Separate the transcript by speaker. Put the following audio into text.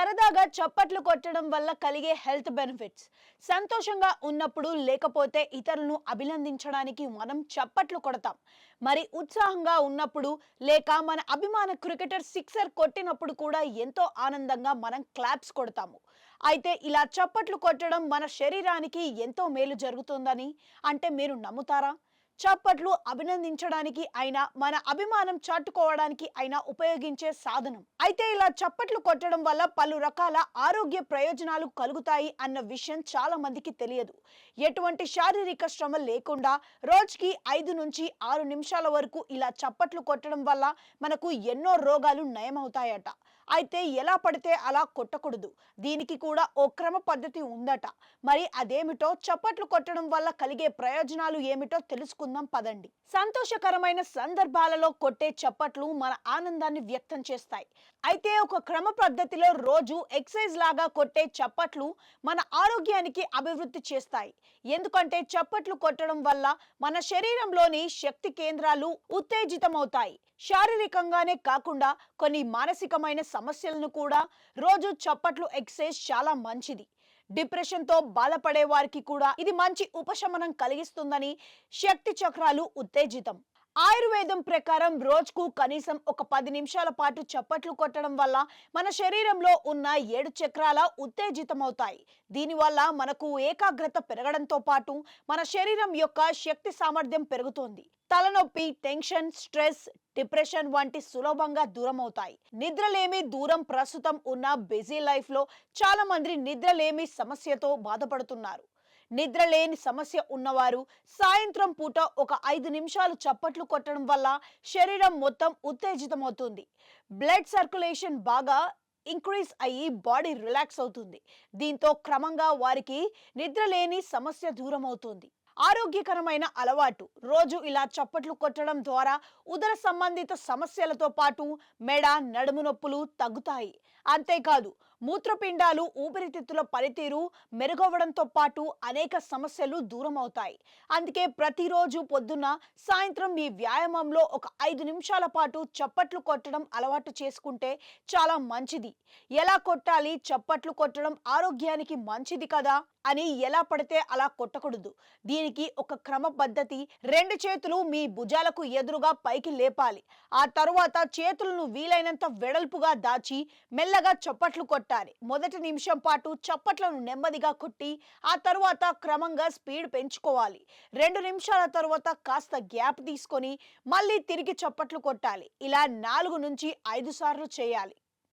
Speaker 1: సరదాగా చప్పట్లు కొట్టడం వల్ల కలిగే హెల్త్ బెనిఫిట్స్. సంతోషంగా ఉన్నప్పుడు లేకపోతే ఇతరులను అభినందించడానికి మనం చప్పట్లు కొడతాం. మరి ఉత్సాహంగా ఉన్నప్పుడు లేక మన అభిమాన క్రికెటర్ సిక్సర్ కొట్టినప్పుడు కూడా ఎంతో ఆనందంగా మనం క్లాప్స్ కొడతాము. అయితే ఇలా చప్పట్లు కొట్టడం మన శరీరానికి ఎంతో మేలు జరుగుతుందని అంటే మీరు నమ్ముతారా? చప్పట్లు అభినందించడానికి అయినా మన అభిమానం చాటుకోవడానికి అయినా ఉపయోగించే సాధనం. అయితే ఇలా చప్పట్లు కొట్టడం వల్ల పలు రకాల ఆరోగ్య ప్రయోజనాలు కలుగుతాయి అన్న విషయం చాలా మందికి తెలియదు. ఎటువంటి శారీరక శ్రమ లేకుండా రోజుకి 5 నుంచి 6 నిమిషాల వరకు ఇలా చప్పట్లు కొట్టడం వల్ల మనకు ఎన్నో రోగాలు నయమవుతాయట. అయితే ఎలా పడితే అలా కొట్టకూడదు. దీనికి కూడా ఓ క్రమ పద్ధతి ఉందట. మరి అదేమిటో, చప్పట్లు కొట్టడం వల్ల కలిగే ప్రయోజనాలు ఏమిటో తెలుసుకుందాం పదండి. సంతోషకరమైన సందర్భాలలో కొట్టే చప్పట్లు మన ఆనందాన్ని వ్యక్తం చేస్తాయి. అయితే ఒక క్రమ పద్ధతిలో రోజు ఎక్సర్సైజ్ లాగా కొట్టే చప్పట్లు మన ఆరోగ్యానికి అభివృద్ధి చేస్తాయి. ఎందుకంటే చప్పట్లు కొట్టడం వల్ల మన శరీరంలోని శక్తి కేంద్రాలు ఉత్తేజితమవుతాయి. శారీరకంగానే కాకుండా కొన్ని మానసికమైన సమస్యలను కూడా రోజు చప్పట్లు ఎక్సర్సైజ్ చాలా మంచిది. డిప్రెషన్తో బాధపడే వారికి కూడా ఇది మంచి ఉపశమనం కలిగిస్తుందని శక్తి చక్రాలు ఉత్తేజితం. ఆయుర్వేదం ప్రకారం రోజుకు కనీసం ఒక 10 నిమిషాల పాటు చప్పట్లు కొట్టడం వల్ల మన శరీరంలో ఉన్న 7 చక్రాల ఉత్తేజితమవుతాయి. దీనివల్ల మనకు ఏకాగ్రత పెరగడంతో పాటు మన శరీరం యొక్క శక్తి సామర్థ్యం పెరుగుతుంది. తలనొప్పి, టెన్షన్, స్ట్రెస్, డిప్రెషన్ వంటి సులభంగా దూరం అవుతాయి. నిద్రలేమి దూరం. ప్రస్తుతం ఉన్న బిజీ లైఫ్ లో చాలా మంది నిద్రలేమి సమస్యతో బాధపడుతున్నారు. నిద్రలేని సమస్య ఉన్నవారు సాయంత్రం పూట ఒక 5 నిమిషాలు చప్పట్లు కొట్టడం వల్ల శరీరం మొత్తం ఉత్తేజితమవుతుంది. బ్లడ్ సర్క్యులేషన్ బాగా ఇంక్రీజ్ అయ్యి బాడీ రిలాక్స్ అవుతుంది. దీంతో క్రమంగా వారికి నిద్రలేని సమస్య దూరం అవుతుంది. ఆరోగ్యకరమైన అలవాటు. రోజు ఇలా చప్పట్లు కొట్టడం ద్వారా ఉదర సంబంధిత సమస్యలతో పాటు మెడ, నడుము నొప్పులు తగ్గుతాయి. అంతేకాదు మూత్రపిండాలు, ఊపిరితిత్తుల పనితీరు మెరుగవడంతో పాటు అనేక సమస్యలు దూరం అవుతాయి. అందుకే ప్రతిరోజు పొద్దున్న, సాయంత్రం మీ వ్యాయామంలో ఒక 5 నిమిషాల పాటు చప్పట్లు కొట్టడం అలవాటు చేసుకుంటే చాలా మంచిది. ఎలా కొట్టాలి? చప్పట్లు కొట్టడం ఆరోగ్యానికి మంచిది కదా అని ఎలా పడితే అలా కొట్టకూడదు. దీనికి ఒక క్రమ పద్ధతి. 2 చేతులు మీ భుజాలకు ఎదురుగా పైకి లేపాలి. ఆ తరువాత చేతులను వీలైనంత వెడల్పుగా దాచి మెల్లగా చప్పట్లు కొట్టాలి. మొదటి నిమిషం పాటు చప్పట్లను నెమ్మదిగా కొట్టి ఆ తరువాత క్రమంగా స్పీడ్ పెంచుకోవాలి. 2 నిమిషాల తరువాత కాస్త గ్యాప్ తీసుకొని మళ్ళీ తిరిగి చప్పట్లు కొట్టాలి. ఇలా 4 నుంచి 5 సార్లు చేయాలి.